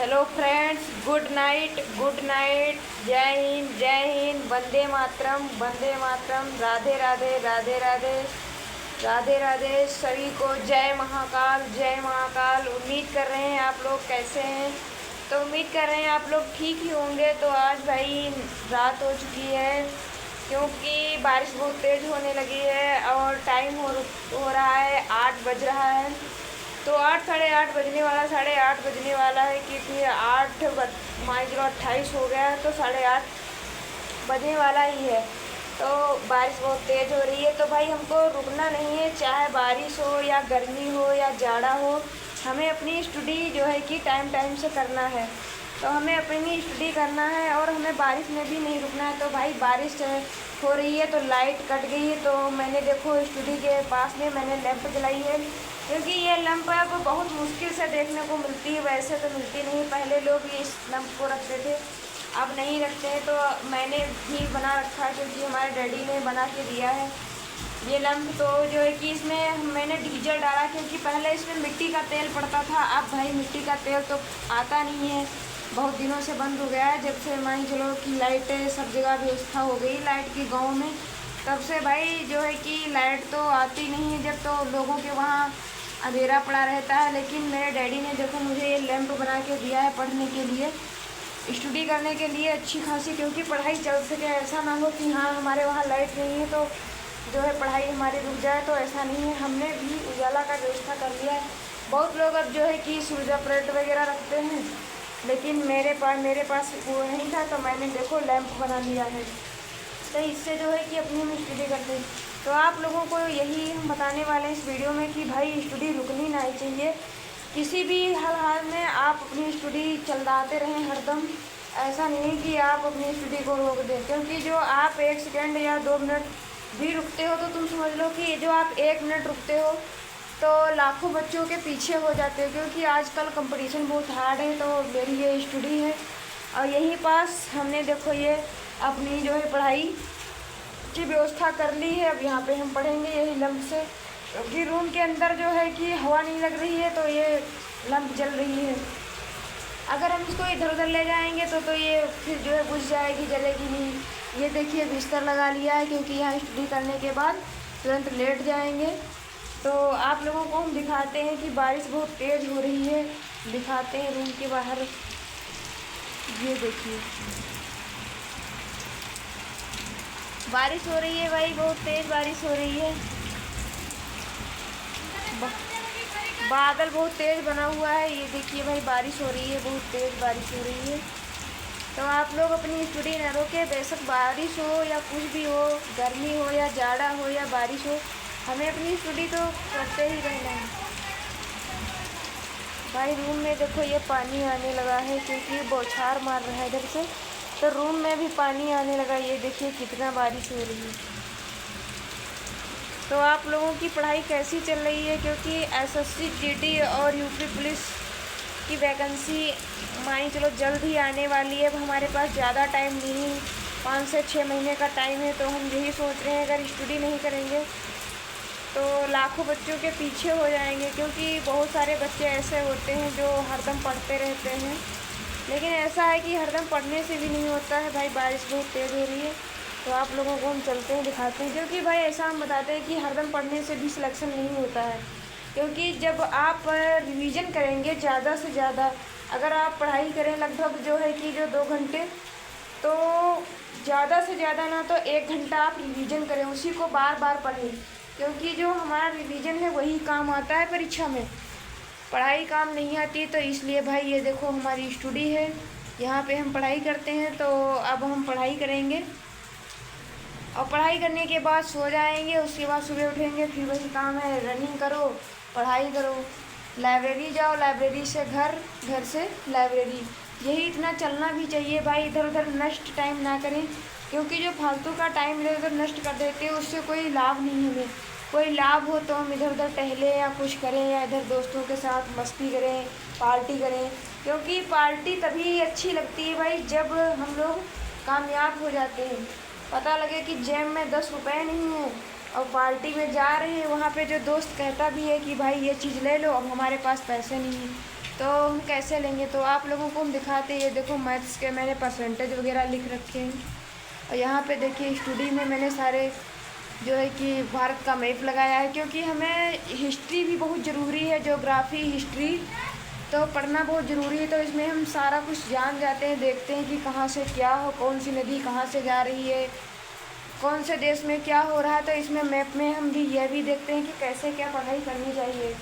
Hello friends, good night. जय हिंद, वंदे मातरम, राधे राधे राधे राधे राधे राधे। सभी को जय महाकाल। उम्मीद कर रहे हैं आप लोग कैसे हैं। तो उम्मीद कर रहे हैं आप लोग ठीक ही होंगे। तो आज भाई रात हो चुकी है क्योंकि बारिश बहुत तेज़ होने लगी है और टाइम हो रहा है 8 बज रहा है। तो 8 साढ़े 8 बजने वाला, 8:30 बजने वाला है क्योंकि 8 - 0 28 हो गया है, तो 8:30 बजने वाला ही है। तो बारिश बहुत तेज़ हो रही है। तो भाई हमको रुकना नहीं है, चाहे बारिश हो या गर्मी हो या जाड़ा हो, हमें अपनी स्टडी जो है कि टाइम से करना है। तो हमें अपनी स्टडी करना है और हमें बारिश में भी नहीं रुकना है। तो भाई बारिश हो रही है तो लाइट कट गई है। तो मैंने देखो स्टडी के पास में मैंने लैंप जलाई है क्योंकि ये लैंप अब बहुत मुश्किल से देखने को मिलती है, वैसे तो मिलती नहीं। पहले लोग इस लैंप को रखते थे, अब नहीं रखते हैं। तो मैंने भी बना रखा है क्योंकि हमारे डैडी ने बना के दिया है ये लैंप। तो जो है कि इसमें मैंने डीजल डाला क्योंकि पहले इसमें मिट्टी का तेल पड़ता था। अब भाई मिट्टी का तेल तो आता नहीं है, बहुत दिनों से बंद हो गया है। जब से मान चलो कि लाइट सब जगह व्यवस्था हो गई लाइट की गाँव में, तब से भाई जो है कि लाइट तो आती नहीं है। जब तो लोगों के वहाँ अंधेरा पड़ा रहता है। लेकिन मेरे डैडी ने देखो मुझे ये लैंप बना के दिया है पढ़ने के लिए, स्टडी करने के लिए अच्छी खासी, क्योंकि पढ़ाई चल सके। ऐसा ना हो कि हाँ हमारे वहाँ लाइट नहीं है तो जो है पढ़ाई हमारी रुक जाए, तो ऐसा नहीं है। हमने भी उजाला का व्यवस्था कर लिया है। बहुत लोग अब जो है कि सूर्य प्लेट वगैरह रखते हैं, लेकिन मेरे पास वो नहीं था, तो मैंने देखो लैंप बना लिया है। तो इससे जो है कि अपनी हम स्टडी करते हैं। तो आप लोगों को यही हम बताने वाले हैं इस वीडियो में कि भाई स्टडी रुकनी नहीं चाहिए। किसी भी हाल में आप अपनी स्टडी चलाते रहें हरदम। ऐसा नहीं कि आप अपनी स्टडी को रोक दें, क्योंकि जो आप 1 सेकेंड या 2 मिनट भी रुकते हो तो तुम समझ लो कि जो आप 1 मिनट रुकते हो तो लाखों बच्चों के पीछे हो जाते हो। क्योंकि आजकल कंपटीशन बहुत हार्ड है। तो मेरी ये स्टडी है और यहीं पास हमने देखो ये अपनी जो है पढ़ाई की व्यवस्था कर ली है। अब यहाँ पे हम पढ़ेंगे यही लैंप से, क्योंकि रूम के अंदर जो है कि हवा नहीं लग रही है तो ये लैंप जल रही है। अगर हम इसको इधर उधर ले जाएंगे तो ये फिर जो है बुझ जाएगी, जलेगी नहीं। ये देखिए बिस्तर लगा लिया है क्योंकि यहाँ स्टडी करने के बाद तुरंत लेट जाएंगे। तो आप लोगों को हम दिखाते हैं कि बारिश बहुत तेज़ हो रही है, दिखाते हैं रूम के बाहर। ये देखिए बारिश हो रही है भाई, बहुत तेज़ बारिश हो रही है। बादल बहुत तेज़ बना हुआ है। ये देखिए भाई बारिश हो रही है, बहुत तेज़ बारिश हो रही है। तो आप लोग अपनी स्टडी न रोके, बेशक बारिश हो या कुछ भी हो, गर्मी हो या जाड़ा हो या बारिश हो, हमें अपनी स्टडी तो करते ही रहना है। भाई रूम में देखो ये पानी आने लगा है क्योंकि बौछार मार रहा है इधर से, तो रूम में भी पानी आने लगा। ये देखिए कितना बारिश हो रही है। तो आप लोगों की पढ़ाई कैसी चल रही है, क्योंकि एसएससी जीडी और यूपी पुलिस की वैकेंसी मान चलो जल्द ही आने वाली है। अब हमारे पास ज़्यादा टाइम नहीं, 5 से 6 महीने का टाइम है। तो हम यही सोच रहे हैं अगर स्टडी नहीं करेंगे तो लाखों बच्चों के पीछे हो जाएंगे। क्योंकि बहुत सारे बच्चे ऐसे होते हैं जो हरदम पढ़ते रहते हैं, लेकिन ऐसा है कि हरदम पढ़ने से भी नहीं होता है। भाई बारिश बहुत तेज़ हो रही है तो आप लोगों को हम चलते हैं दिखाते हैं। क्योंकि भाई ऐसा हम बताते हैं कि हरदम पढ़ने से भी सिलेक्शन नहीं होता है। क्योंकि जब आप रिवीजन करेंगे ज़्यादा से ज़्यादा, अगर आप पढ़ाई करें लगभग जो है कि जो 2 घंटे, तो ज़्यादा से ज़्यादा ना तो 1 घंटा आप रिवीजन करें, उसी को बार बार पढ़ें। क्योंकि जो हमारा रिवीजन है वही काम आता है परीक्षा में, पढ़ाई काम नहीं आती। तो इसलिए भाई ये देखो हमारी स्टडी है, यहाँ पे हम पढ़ाई करते हैं। तो अब हम पढ़ाई करेंगे और पढ़ाई करने के बाद सो जाएंगे। उसके बाद सुबह उठेंगे, फिर वही काम है, रनिंग करो, पढ़ाई करो, लाइब्रेरी जाओ, लाइब्रेरी से घर, घर से लाइब्रेरी। यही इतना चलना भी चाहिए भाई। इधर उधर नष्ट टाइम ना करें, क्योंकि जो फालतू का टाइम इधर उधर नष्ट कर देते हैं उससे कोई लाभ नहीं हमें। कोई लाभ हो तो हम इधर उधर टहले या कुछ करें, या इधर दोस्तों के साथ मस्ती करें, पार्टी करें। क्योंकि पार्टी तभी अच्छी लगती है भाई जब हम लोग कामयाब हो जाते हैं। पता लगे कि जेब में 10 रुपये नहीं है और पार्टी में जा रहे हैं, वहाँ पे जो दोस्त कहता भी है कि भाई ये चीज़ ले लो, अब हमारे पास पैसे नहीं हैं, तो हम कैसे लेंगे, तो आप लोगों को हम दिखाते हैं। ये देखो मैथ्स के मैंने परसेंटेज वगैरह लिख रखे हैं, और यहाँ पे देखिए स्टडी में मैंने सारे जो है कि भारत का मैप लगाया है, क्योंकि हमें हिस्ट्री भी बहुत ज़रूरी है, ज्योग्राफी हिस्ट्री तो पढ़ना बहुत ज़रूरी है। तो इसमें हम सारा कुछ जान जाते हैं, देखते हैं कि कहाँ से क्या हो, कौन सी नदी कहाँ से जा रही है, कौन से देश में क्या हो रहा है। तो इसमें मैप में हम भी यह भी देखते हैं कि कैसे क्या पढ़ाई करनी चाहिए,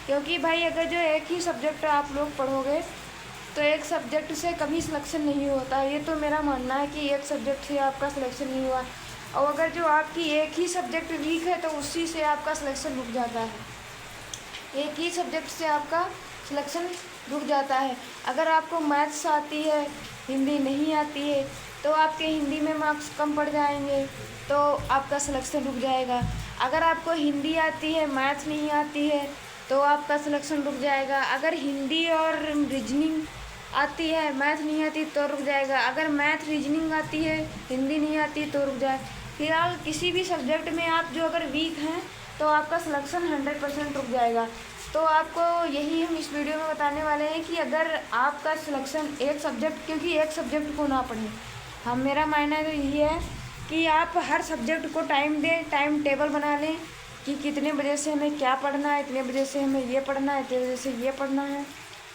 क्योंकि भाई अगर जो एक ही सब्जेक्ट आप लोग पढ़ोगे तो एक सब्जेक्ट से कभी सिलेक्शन नहीं होता। ये तो मेरा मानना है कि एक सब्जेक्ट से आपका सिलेक्शन नहीं हुआ, और अगर जो आपकी एक ही सब्जेक्ट वीक है तो उसी से आपका सिलेक्शन रुक जाता है। एक ही सब्जेक्ट से आपका सिलेक्शन रुक जाता है। अगर आपको मैथ्स आती है, हिंदी नहीं आती है, तो आपके हिंदी में मार्क्स कम पड़ जाएंगे, तो आपका सिलेक्शन रुक जाएगा। अगर आपको हिंदी आती है, मैथ्स नहीं आती है, तो आपका सिलेक्शन रुक जाएगा। अगर हिंदी और रीजनिंग आती है, मैथ नहीं आती तो रुक जाएगा। अगर मैथ रीजनिंग आती है, हिंदी नहीं आती तो रुक जाए। फिलहाल किसी भी सब्जेक्ट में आप जो अगर वीक हैं तो आपका सिलेक्शन 100% रुक जाएगा। तो आपको यही हम इस वीडियो में बताने वाले हैं कि अगर आपका सिलेक्शन एक सब्जेक्ट, क्योंकि एक सब्जेक्ट को ना पढ़ें, हम मेरा मानना तो यही है कि आप हर सब्जेक्ट को टाइम दें, टाइम टेबल बना लें कि कितने बजे से हमें क्या पढ़ना है, इतने बजे से हमें ये पढ़ना है, इतने बजे से ये पढ़ना है।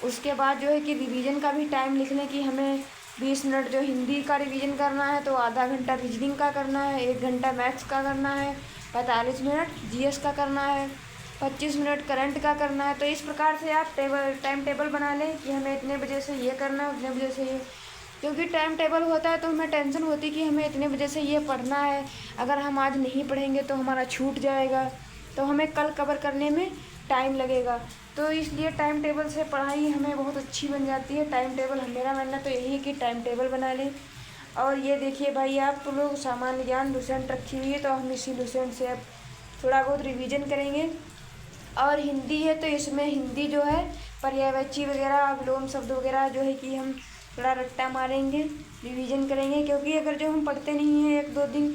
उसके बाद जो है कि रिवीजन का भी टाइम लिख लें कि हमें 20 मिनट जो हिंदी का रिवीजन करना है, तो आधा घंटा रीजनिंग का करना है, 1 घंटा मैथ्स का करना है, 45 मिनट जीएस का करना है, 25 मिनट करंट का करना है। तो इस प्रकार से आप टाइम टेबल बना लें कि हमें इतने बजे से ये करना है, उतने बजे से ये, क्योंकि टाइम टेबल होता है तो हमें टेंशन होती है कि हमें इतने बजे से ये पढ़ना है। अगर हम आज नहीं पढ़ेंगे तो हमारा छूट जाएगा, तो हमें कल कवर करने में टाइम लगेगा। तो इसलिए टाइम टेबल से पढ़ाई हमें बहुत अच्छी बन जाती है। टाइम टेबल मेरा मानना तो यही है कि टाइम टेबल बना लें। और ये देखिए भाई, आप लोग सामान्य ज्ञान लुसेंट रखी हुई है, तो हम इसी लुसेंट से अब थोड़ा बहुत रिवीजन करेंगे। और हिंदी है तो इसमें हिंदी जो है पर्यायवाची वगैरह, विलोम शब्द वगैरह जो है कि हम थोड़ा रट्टा मारेंगे, रिवीजन करेंगे, क्योंकि अगर जो हम पढ़ते नहीं हैं 1-2 दिन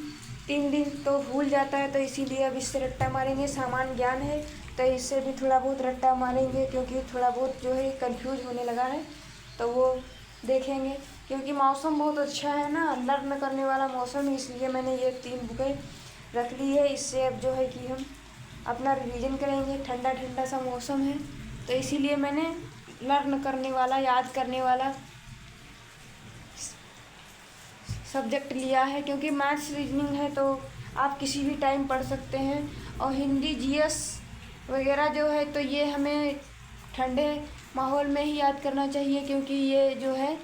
3 दिन तो भूल जाता है। तो इसीलिए अब इससे रट्टा मारेंगे। सामान्य ज्ञान है तो इससे भी थोड़ा बहुत रट्टा मारेंगे, क्योंकि थोड़ा बहुत जो है कंफ्यूज होने लगा है, तो वो देखेंगे। क्योंकि मौसम बहुत अच्छा है ना, लर्न करने वाला मौसम है, इसलिए मैंने ये 3 बुकें रख ली है। इससे अब जो है कि हम अपना रिवीजन करेंगे। ठंडा ठंडा सा मौसम है, तो इसीलिए मैंने लर्न करने वाला, याद करने वाला सब्जेक्ट लिया है। क्योंकि मैथ्स रीजनिंग है तो आप किसी भी टाइम पढ़ सकते हैं। और हिंदी जीएस वगैरह जो है तो ये हमें ठंडे माहौल में ही याद करना चाहिए, क्योंकि ये जो है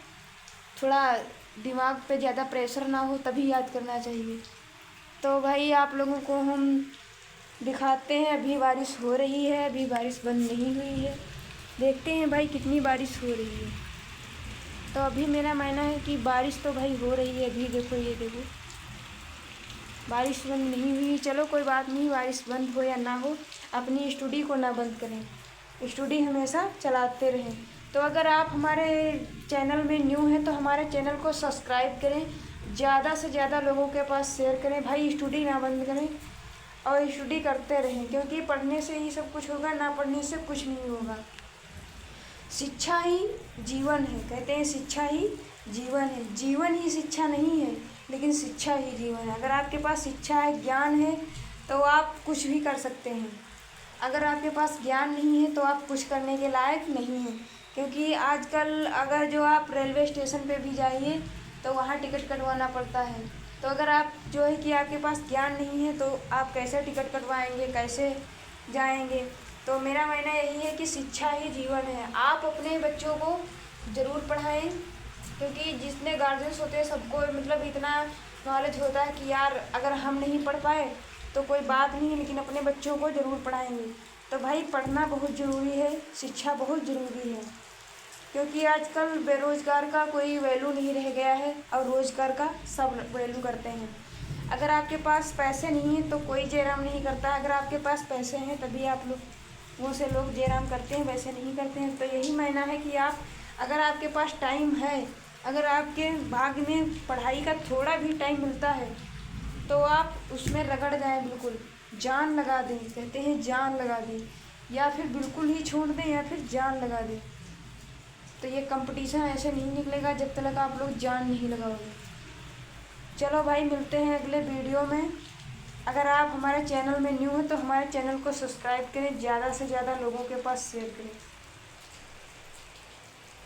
थोड़ा दिमाग पे ज़्यादा प्रेशर ना हो तभी याद करना चाहिए। तो भाई आप लोगों को हम दिखाते हैं। अभी बारिश हो रही है, अभी बारिश बंद नहीं हुई है। देखते हैं भाई कितनी बारिश हो रही है। तो अभी मेरा मानना है कि बारिश तो भाई हो रही है। अभी देखो, ये देखो बारिश बंद नहीं हुई। चलो कोई बात नहीं, बारिश बंद हो या ना हो, अपनी स्टडी को ना बंद करें, स्टडी हमेशा चलाते रहें। तो अगर आप हमारे चैनल में न्यू हैं तो हमारे चैनल को सब्सक्राइब करें, ज़्यादा से ज़्यादा लोगों के पास शेयर करें। भाई स्टडी ना बंद करें और स्टडी करते रहें, क्योंकि पढ़ने से ही सब कुछ होगा, ना पढ़ने से कुछ नहीं होगा। शिक्षा ही जीवन है, कहते हैं शिक्षा ही जीवन है। जीवन ही शिक्षा नहीं है, लेकिन शिक्षा ही जीवन है। अगर आपके पास शिक्षा है, ज्ञान है, तो आप कुछ भी कर सकते हैं। अगर आपके पास ज्ञान नहीं है तो आप कुछ करने के लायक नहीं हैं। क्योंकि आजकल अगर जो आप रेलवे स्टेशन पे भी जाइए तो वहाँ टिकट कटवाना पड़ता है। तो अगर आप जो है कि आपके पास ज्ञान नहीं है तो आप कैसे टिकट कटवाएंगे, कैसे जाएंगे। तो मेरा मानना यही है कि शिक्षा ही जीवन है। आप अपने बच्चों को ज़रूर पढ़ाएं, क्योंकि जितने गार्जियंस होते हैं सबको मतलब इतना नॉलेज होता है कि यार अगर हम नहीं पढ़ पाए तो कोई बात नहीं, लेकिन अपने बच्चों को ज़रूर पढ़ाएंगे। तो भाई पढ़ना बहुत ज़रूरी है, शिक्षा बहुत ज़रूरी है, क्योंकि आजकल बेरोज़गार का कोई वैल्यू नहीं रह गया है और रोज़गार का सब वैल्यू करते हैं। अगर आपके पास पैसे नहीं हैं तो कोई जयराम नहीं करता। अगर आपके पास पैसे हैं तभी आप लोग वो से लोग जयराम करते हैं, वैसे नहीं करते हैं। तो यही मायना है कि आप अगर आपके पास टाइम है, अगर आपके भाग में पढ़ाई का थोड़ा भी टाइम मिलता है तो आप उसमें रगड़ जाएं, बिल्कुल जान लगा दें। कहते हैं जान लगा दें, या फिर बिल्कुल ही छोड़ दें या फिर जान लगा दें। तो ये कंपटीशन ऐसे नहीं निकलेगा जब तक आप लोग जान नहीं लगाओगे। चलो भाई, मिलते हैं अगले वीडियो में। अगर आप हमारे चैनल में न्यू हैं तो हमारे चैनल को सब्सक्राइब करें, ज़्यादा से ज़्यादा लोगों के पास शेयर करें।